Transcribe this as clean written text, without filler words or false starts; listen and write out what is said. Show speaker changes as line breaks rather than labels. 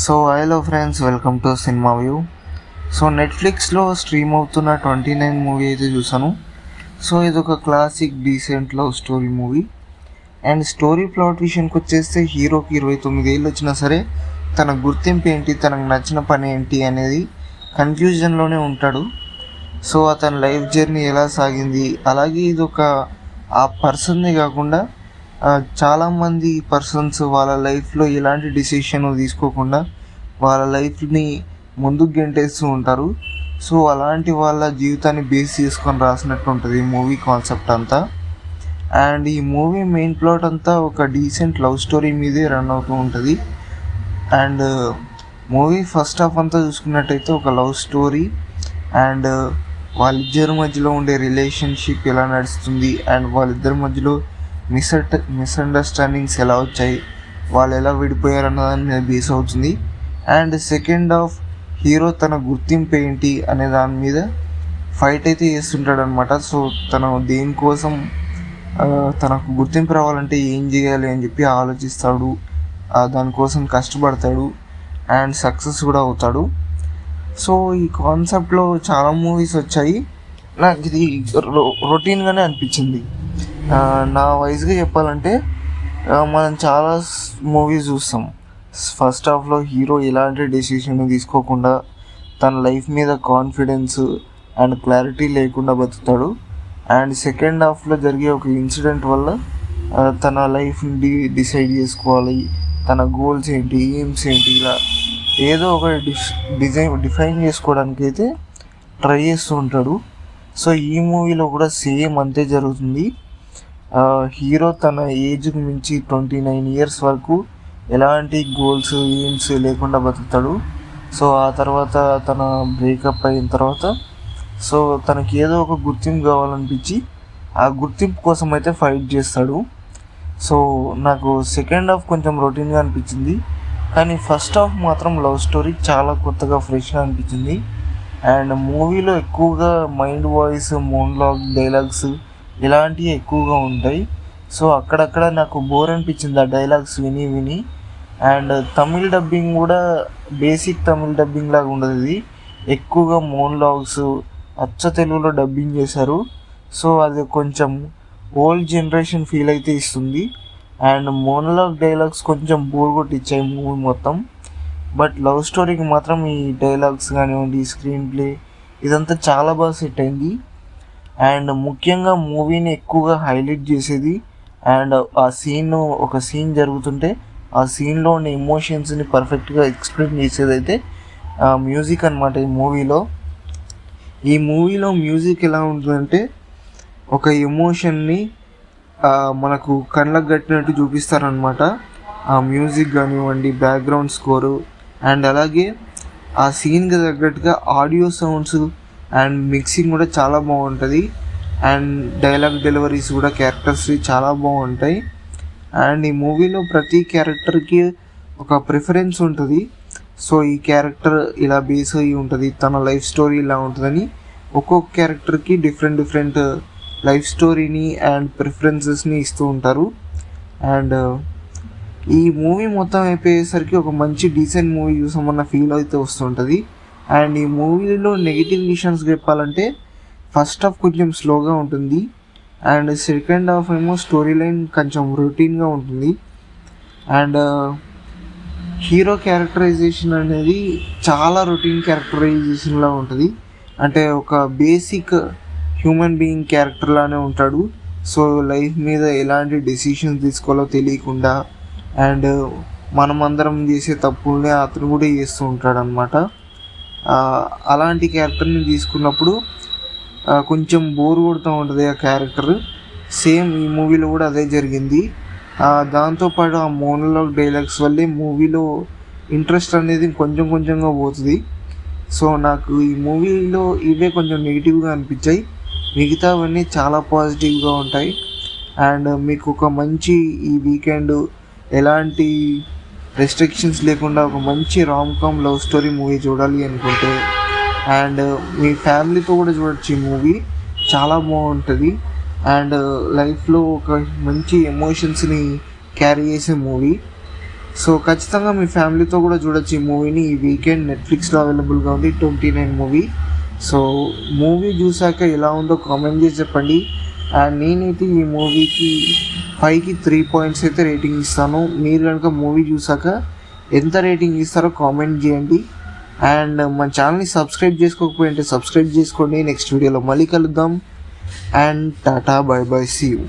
So hello friends, welcome to cinema view. So నెట్ఫ్లిక్స్లో stream అవుతున్న 29 movie అయితే చూసాను. సో ఇది ఒక classic decent love story movie. And story plot విషయానికి వచ్చేస్తే హీరోకి 29 ఏళ్ళు వచ్చినా సరే తన గుర్తింపు ఏంటి, తనకు నచ్చిన పని ఏంటి అనేది కన్ఫ్యూజన్లోనే ఉంటాడు. సో అతని లైఫ్ జర్నీ ఎలా సాగింది, అలాగే ఇది ఒక ఆ పర్సన్నే కాకుండా చాలామంది పర్సన్స్ వాళ్ళ లైఫ్లో ఎలాంటి డిసిషన్ తీసుకోకుండా వాళ్ళ లైఫ్ని ముందుకు గెంటేస్తూ ఉంటారు. సో అలాంటి వాళ్ళ జీవితాన్ని బేస్ చేసుకొని రాసినట్టు ఉంటుంది ఈ మూవీ కాన్సెప్ట్ అంతా. అండ్ ఈ మూవీ మెయిన్ ప్లాట్ అంతా ఒక డీసెంట్ లవ్ స్టోరీ మీదే రన్ అవుతూ ఉంటుంది. అండ్ మూవీ ఫస్ట్ హాఫ్ అంతా చూసుకున్నట్టయితే ఒక లవ్ స్టోరీ అండ్ వాళ్ళిద్దరి మధ్యలో ఉండే రిలేషన్షిప్ ఎలా నడుస్తుంది అండ్ వాళ్ళిద్దరి మధ్యలో మిస్అండర్స్టాండింగ్స్ ఎలా వచ్చాయి, వాళ్ళు ఎలా విడిపోయారు అన్న దాని మీద బేస్ అవుతుంది. అండ్ సెకండ్ హాఫ్ హీరో తన గుర్తింపు ఏంటి అనే దాని మీద ఫైట్ అయితే చేస్తుంటాడు అనమాట. సో తను దేనికోసం తనకు గుర్తింపు రావాలంటే ఏం చేయాలి అని చెప్పి ఆలోచిస్తాడు, దానికోసం కష్టపడతాడు అండ్ సక్సెస్ కూడా అవుతాడు. సో ఈ కాన్సెప్ట్లో చాలా మూవీస్ వచ్చాయి, నాకు ఇది రొటీన్గానే అనిపించింది. నా వయసుగా చెప్పాలంటే మనం చాలా మూవీస్ చూస్తాం. ఫస్ట్ హాఫ్లో హీరో ఎలాంటి డెసిషన్ తీసుకోకుండా తన లైఫ్ మీద కాన్ఫిడెన్స్ అండ్ క్లారిటీ లేకుండా బతుకుతాడు. అండ్ సెకండ్ హాఫ్లో జరిగే ఒక ఇన్సిడెంట్ వల్ల తన లైఫ్ని డిసైడ్ చేసుకోవాలి, తన గోల్స్ ఏంటి, ఎయిమ్స్ ఏంటి, ఇలా ఏదో ఒక డిఫైన్ చేసుకోవడానికి అయితే ట్రై చేస్తూ ఉంటాడు. సో ఈ మూవీలో కూడా సేమ్ అంతే జరుగుతుంది. హీరో తన ఏజ్కి మించి 29 ఇయర్స్ వరకు ఎలాంటి గోల్స్ ఎయిమ్స్ లేకుండా బతుకుతాడు. సో ఆ తర్వాత తన బ్రేకప్ అయిన తర్వాత సో తనకి ఏదో ఒక గుర్తింపు కావాలనిపించి ఆ గుర్తింపు కోసం అయితే ఫైట్ చేస్తాడు. సో నాకు సెకండ్ హాఫ్ కొంచెం రొటీన్గా అనిపించింది, కానీ ఫస్ట్ హాఫ్ మాత్రం లవ్ స్టోరీ చాలా కొత్తగా ఫ్రెష్గా అనిపించింది. అండ్ మూవీలో ఎక్కువగా మైండ్ వాయిస్, మోనోలాగ్, డైలాగ్స్ ఇలాంటివి ఎక్కువగా ఉంటాయి. సో అక్కడక్కడ నాకు బోర్ అనిపించింది ఆ డైలాగ్స్ విని విని. అండ్ తమిళ్ డబ్బింగ్ కూడా బేసిక్ తమిళ్ డబ్బింగ్ లాగా ఉండదు, ఇది ఎక్కువగా మోనోలాగ్స్ అచ్చ తెలుగులో డబ్బింగ్ చేశారు. సో అది కొంచెం ఓల్డ్ జనరేషన్ ఫీల్ అయితే ఇస్తుంది. అండ్ మోనోలాగ్ డైలాగ్స్ కొంచెం బోర్ కొట్టించాయి మూవీ మొత్తం. బట్ లవ్ స్టోరీకి మాత్రం ఈ డైలాగ్స్ కానివ్వండి, స్క్రీన్ ప్లే ఇదంతా చాలా బాగా సెట్ అయింది. అండ్ ముఖ్యంగా మూవీని ఎక్కువగా హైలైట్ చేసేది అండ్ ఒక సీన్ జరుగుతుంటే ఆ సీన్లో ఉన్న ఎమోషన్స్ని పర్ఫెక్ట్గా ఎక్స్ప్లెయిన్ చేసేది అయితే మ్యూజిక్ అనమాట. ఈ మూవీలో మ్యూజిక్ ఎలా ఉంటుందంటే ఒక ఎమోషన్ని మనకు కళ్ళకు కట్టినట్టు చూపిస్తారనమాట. ఆ మ్యూజిక్ కానివ్వండి, బ్యాక్గ్రౌండ్ స్కోరు అండ్ అలాగే ఆ సీన్కి తగ్గట్టుగా ఆడియో సౌండ్స్ అండ్ మిక్సింగ్ కూడా చాలా బాగుంటుంది. అండ్ డైలాగ్ డెలివరీస్ కూడా క్యారెక్టర్స్ చాలా బాగుంటాయి. అండ్ ఈ మూవీలో ప్రతి క్యారెక్టర్కి ఒక ప్రిఫరెన్స్ ఉంటుంది. సో ఈ క్యారెక్టర్ ఇలా బేస్ అయ్యి ఉంటుంది, తన లైఫ్ స్టోరీ ఇలా ఉంటుందని ఒక్కొక్క క్యారెక్టర్కి డిఫరెంట్ లైఫ్ స్టోరీని అండ్ ప్రిఫరెన్సెస్ని ఇస్తూ ఉంటారు. అండ్ ఈ మూవీ మొత్తం అయిపోయేసరికి ఒక మంచి డీసెంట్ మూవీ చూసామన్న ఫీల్ అయితే వస్తుంటుంది. అండ్ ఈ మూవీలో నెగిటివ్ విషన్స్ చెప్పాలంటే ఫస్ట్ హాఫ్ కొంచెం స్లోగా ఉంటుంది అండ్ సెకండ్ హాఫ్ ఏమో స్టోరీ లైన్ కొంచెం రొటీన్గా ఉంటుంది. అండ్ హీరో క్యారెక్టరైజేషన్ అనేది చాలా రొటీన్ క్యారెక్టరైజేషన్లా ఉంటుంది. అంటే ఒక బేసిక్ హ్యూమన్ బీయింగ్ క్యారెక్టర్ లానే ఉంటాడు. సో లైఫ్ మీద ఎలాంటి డెసిషన్స్ తీసుకోవాలో తెలియకుండా అండ్ మనమందరం చేసే తప్పుల్ని అతను కూడా చేస్తూ ఉంటాడు అనమాట. అలాంటి క్యారెక్టర్ని తీసుకున్నప్పుడు కొంచెం బోర్ కొడుతూ ఉంటుంది ఆ క్యారెక్టర్. సేమ్ ఈ మూవీలో కూడా అదే జరిగింది. దాంతోపాటు ఆ మోనోలాగ్ డైలాగ్స్ వల్లే మూవీలో ఇంట్రెస్ట్ అనేది కొంచెంగా పోతుంది. సో నాకు ఈ మూవీలో ఇవే కొంచెం నెగిటివ్గా అనిపించాయి, మిగతావన్నీ చాలా పాజిటివ్గా ఉంటాయి. అండ్ మీకు ఒక మంచి ఈ వీకెండ్ ఎలాంటి రెస్ట్రిక్షన్స్ లేకుండా ఒక మంచి రామ్ లవ్ స్టోరీ మూవీ చూడాలి అనుకుంటే అండ్ మీ ఫ్యామిలీతో కూడా చూడొచ్చు. ఈ మూవీ చాలా బాగుంటుంది అండ్ లైఫ్లో ఒక మంచి ఎమోషన్స్ని క్యారీ చేసే మూవీ. సో ఖచ్చితంగా మీ ఫ్యామిలీతో కూడా చూడొచ్చు ఈ మూవీని. ఈ వీకెండ్ నెట్ఫ్లిక్స్లో అవైలబుల్గా ఉంది 29 మూవీ. సో మూవీ చూసాక ఎలా ఉందో కామెంట్ చేసి చెప్పండి. అండ్ నేనైతే ఈ మూవీకి 5కి 3 పాయింట్స్ అయితే రేటింగ్ ఇస్తాను. మీరు కనుక మూవీ చూసాక ఎంత రేటింగ్ ఇస్తారో కామెంట్ చేయండి. అండ్ మన ఛానల్ని సబ్స్క్రైబ్ చేసుకోకపోయింటే సబ్స్క్రైబ్ చేసుకోండి. నెక్స్ట్ వీడియోలో మళ్ళీ కలుద్దాం. And tata bye bye, see you.